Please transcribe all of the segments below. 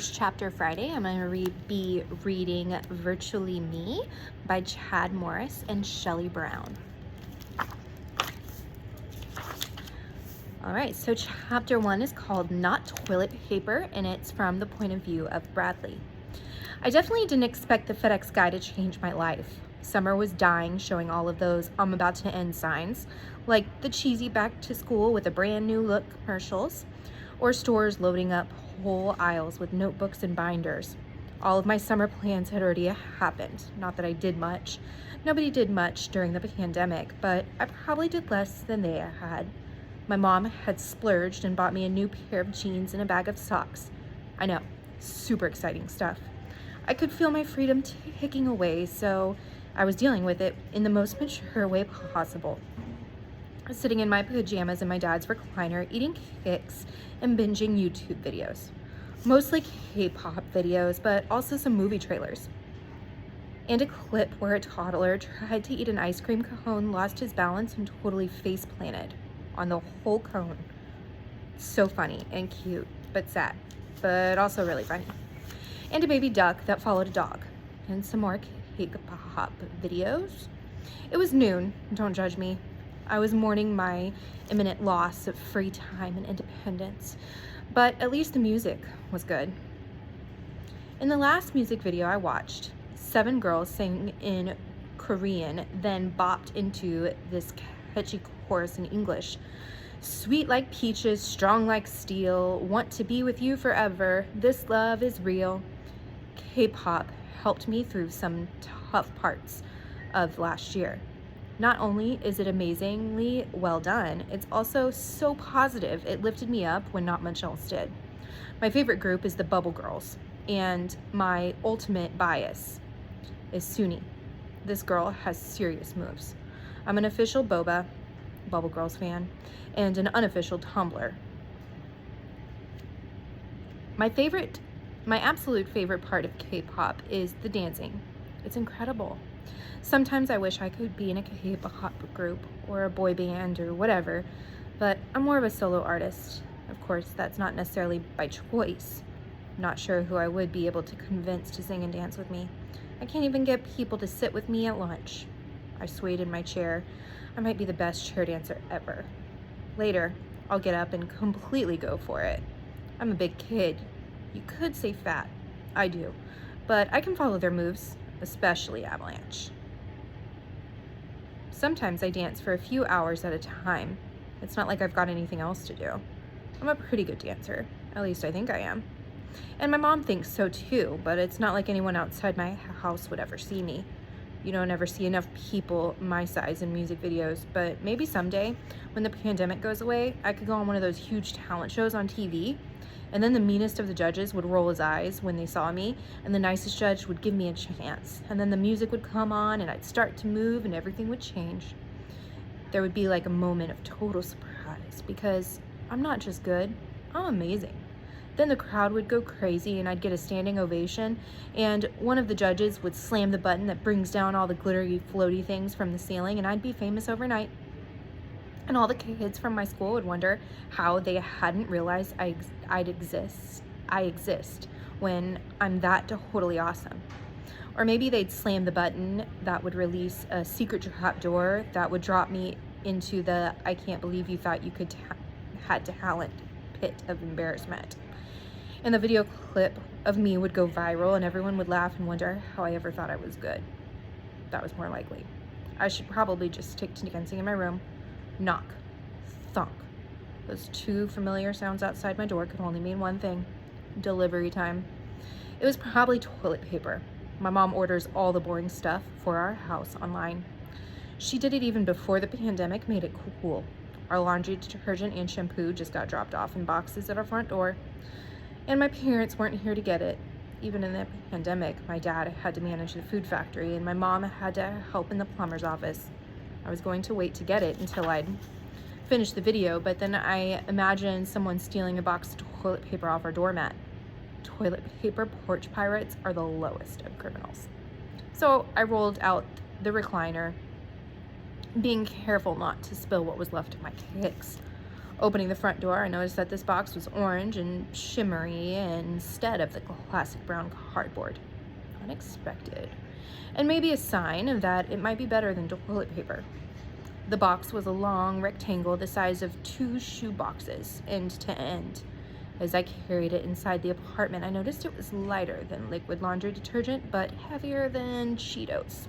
First Chapter Friday, I'm going to be reading Virtually Me by Chad Morris and Shelly Brown. All right, so chapter 1 is called Not Toilet Paper, and it's from the point of view of Bradley. I definitely didn't expect the FedEx guy to change my life. Summer was dying, showing all of those I'm about to end signs, like the cheesy back to school with a brand new look commercials, or stores loading up whole aisles with notebooks and binders. All of my summer plans had already happened. Not that I did much. Nobody did much during the pandemic, but I probably did less than they had. My mom had splurged and bought me a new pair of jeans and a bag of socks. I know, super exciting stuff. I could feel my freedom ticking away, so I was dealing with it in the most mature way possible. Sitting in my pajamas in my dad's recliner, eating cakes and binging YouTube videos. Mostly K-pop videos, but also some movie trailers. And a clip where a toddler tried to eat an ice cream cone, lost his balance, and totally face planted on the whole cone. So funny and cute, but sad, but also really funny. And a baby duck that followed a dog. And some more K-pop videos. It was noon, don't judge me. I was mourning my imminent loss of free time and independence, but at least the music was good. In the last music video I watched, 7 girls sang in Korean, then bopped into this catchy chorus in English. Sweet like peaches, strong like steel, want to be with you forever, this love is real. K-pop helped me through some tough parts of last year. Not only is it amazingly well done, it's also so positive it lifted me up when not much else did. My favorite group is the Bubble Girls, and my ultimate bias is Suni. This girl has serious moves. I'm an official Bubble Girls fan and an unofficial Tumblr. My absolute favorite part of K-pop is the dancing. It's incredible. Sometimes I wish I could be in a K-pop group or a boy band or whatever, but I'm more of a solo artist. Of course, that's not necessarily by choice. I'm not sure who I would be able to convince to sing and dance with me. I can't even get people to sit with me at lunch. I swayed in my chair. I might be the best chair dancer ever. Later, I'll get up and completely go for it. I'm a big kid. You could say fat. I do. But I can follow their moves, especially Avalanche. Sometimes I dance for a few hours at a time. It's not like I've got anything else to do. I'm a pretty good dancer. At least I think I am. And my mom thinks so too, but it's not like anyone outside my house would ever see me. You don't ever see enough people my size in music videos, but maybe someday, when the pandemic goes away, I could go on one of those huge talent shows on TV, and then the meanest of the judges would roll his eyes when they saw me, and the nicest judge would give me a chance, and then the music would come on, and I'd start to move, and everything would change. There would be like a moment of total surprise, because I'm not just good, I'm amazing. Then the crowd would go crazy and I'd get a standing ovation, and one of the judges would slam the button that brings down all the glittery floaty things from the ceiling, and I'd be famous overnight. And all the kids from my school would wonder how they hadn't realized I exist when I'm that totally awesome. Or maybe they'd slam the button that would release a secret trap door that would drop me into the I can't believe you thought you could had talent pit of embarrassment. And the video clip of me would go viral, and everyone would laugh and wonder how I ever thought I was good. That was more likely. I should probably just stick to dancing in my room. Knock. Thunk. Those 2 familiar sounds outside my door could only mean one thing. Delivery time. It was probably toilet paper. My mom orders all the boring stuff for our house online. She did it even before the pandemic made it cool. Our laundry detergent and shampoo just got dropped off in boxes at our front door. And my parents weren't here to get it. Even in the pandemic, my dad had to manage the food factory, and my mom had to help in the plumber's office. I was going to wait to get it until I'd finished the video, but then I imagined someone stealing a box of toilet paper off our doormat. Toilet paper porch pirates are the lowest of criminals. So I rolled out the recliner, being careful not to spill what was left of my cakes. Opening the front door, I noticed that this box was orange and shimmery instead of the classic brown cardboard. Unexpected. And maybe a sign that it might be better than toilet paper. The box was a long rectangle the size of 2 shoe boxes, end to end. As I carried it inside the apartment, I noticed it was lighter than liquid laundry detergent, but heavier than Cheetos.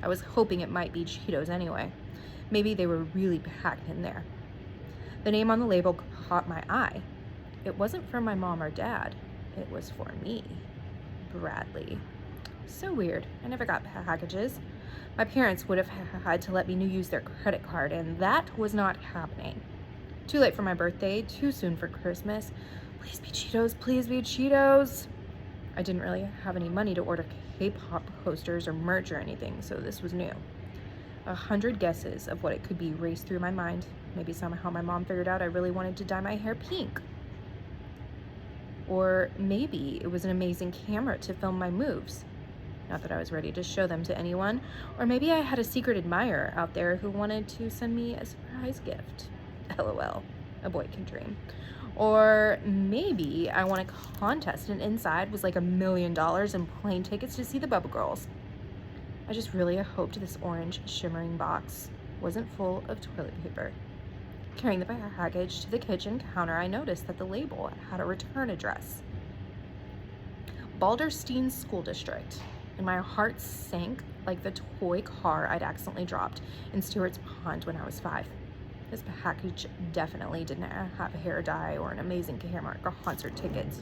I was hoping it might be Cheetos anyway. Maybe they were really packed in there. The name on the label caught my eye. It wasn't for my mom or dad. It was for me, Bradley. So weird. I never got packages. My parents would have had to let me use their credit card, and that was not happening. Too late for my birthday, too soon for Christmas. Please be Cheetos, please be Cheetos. I didn't really have any money to order K-pop posters or merch or anything, so this was new. 100 guesses of what it could be raced through my mind. Maybe somehow my mom figured out I really wanted to dye my hair pink. Or maybe it was an amazing camera to film my moves. Not that I was ready to show them to anyone. Or maybe I had a secret admirer out there who wanted to send me a surprise gift. LOL, a boy can dream. Or maybe I won a contest and inside was like $1 million and plane tickets to see the Bubba Girls. I just really hoped this orange shimmering box wasn't full of toilet paper. Carrying the package to the kitchen counter, I noticed that the label had a return address. Balderstein School District, and my heart sank like the toy car I'd accidentally dropped in Stewart's Pond when I was 5. This package definitely didn't have a hair dye or an amazing camera or concert tickets.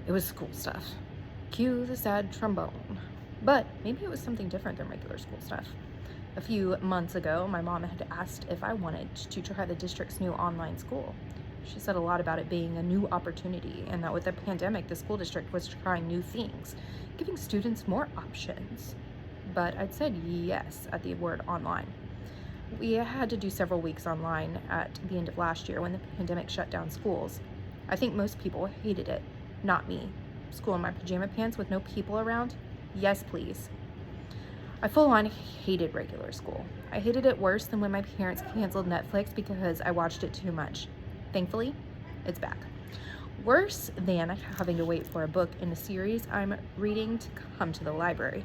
It was school stuff. Cue the sad trombone. But maybe it was something different than regular school stuff. A few months ago, my mom had asked if I wanted to try the district's new online school. She said a lot about it being a new opportunity and that with the pandemic, the school district was trying new things, giving students more options. But I'd said yes at the word online. We had to do several weeks online at the end of last year when the pandemic shut down schools. I think most people hated it, not me. School in my pajama pants with no people around? Yes, please. I full-on hated regular school. I hated it worse than when my parents canceled Netflix because I watched it too much. Thankfully, it's back. Worse than having to wait for a book in a series I'm reading to come to the library.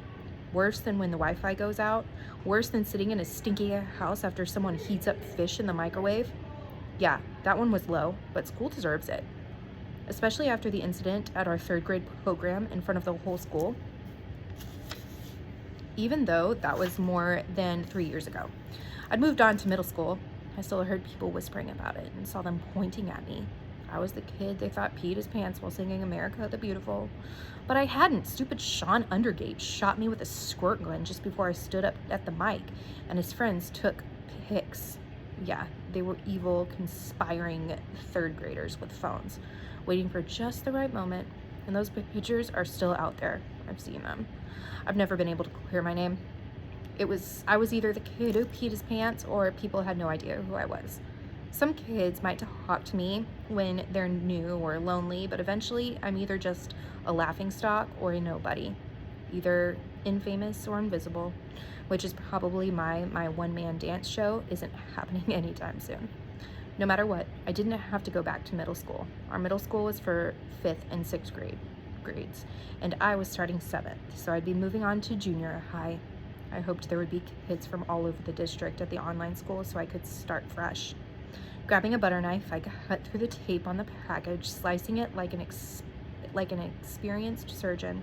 Worse than when the Wi-Fi goes out. Worse than sitting in a stinky house after someone heats up fish in the microwave. Yeah, that one was low, but school deserves it. Especially after the incident at our 3rd grade program in front of the whole school. Even though that was more than 3 years ago. I'd moved on to middle school. I still heard people whispering about it and saw them pointing at me. I was the kid they thought peed his pants while singing America the Beautiful. But I hadn't. Stupid Sean Undergate shot me with a squirt gun just before I stood up at the mic, and his friends took pics. Yeah, they were evil, conspiring 3rd graders with phones, waiting for just the right moment, and those pictures are still out there. I've seen them. I've never been able to clear my name. I was either the kid who peed his pants or people had no idea who I was. Some kids might talk to me when they're new or lonely, but eventually I'm either just a laughingstock or a nobody, either infamous or invisible, which is probably my one-man dance show isn't happening anytime soon. No matter what, I didn't have to go back to middle school. Our middle school was for 5th and 6th grades, and I was starting 7th, so I'd be moving on to junior high. I hoped there would be kids from all over the district at the online school so I could start fresh. Grabbing a butter knife, I cut through the tape on the package, slicing it like an experienced surgeon.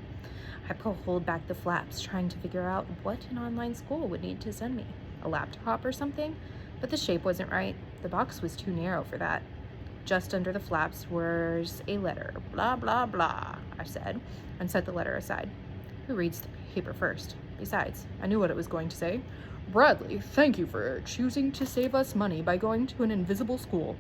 I pulled back the flaps, trying to figure out what an online school would need to send me. A laptop or something? But the shape wasn't right. The box was too narrow for that. Just under the flaps was a letter. Blah, blah, blah, I said, and set the letter aside. Who reads the paper first? Besides, I knew what it was going to say. Bradley, thank you for choosing to save us money by going to an invisible school.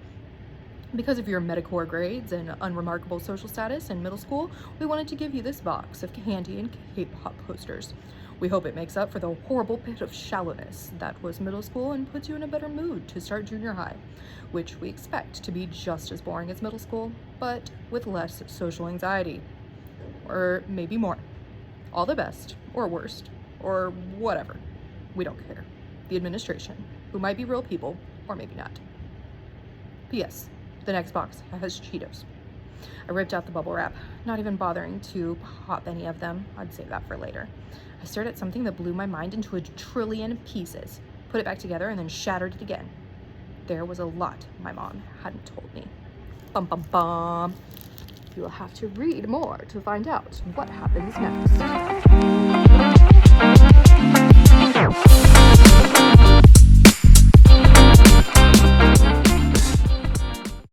Because of your Medicore grades and unremarkable social status in middle school, we wanted to give you this box of candy and K-pop posters. We hope it makes up for the horrible pit of shallowness that was middle school and puts you in a better mood to start junior high, which we expect to be just as boring as middle school, but with less social anxiety. Or maybe more. All the best, or worst, or whatever. We don't care. The administration, who might be real people, or maybe not. P.S. The next box has Cheetos. I ripped out the bubble wrap, not even bothering to pop any of them. I'd save that for later. I stared at something that blew my mind into a trillion pieces, put it back together, and then shattered it again. There was a lot my mom hadn't told me. Bum bum bum. You'll have to read more to find out what happens next.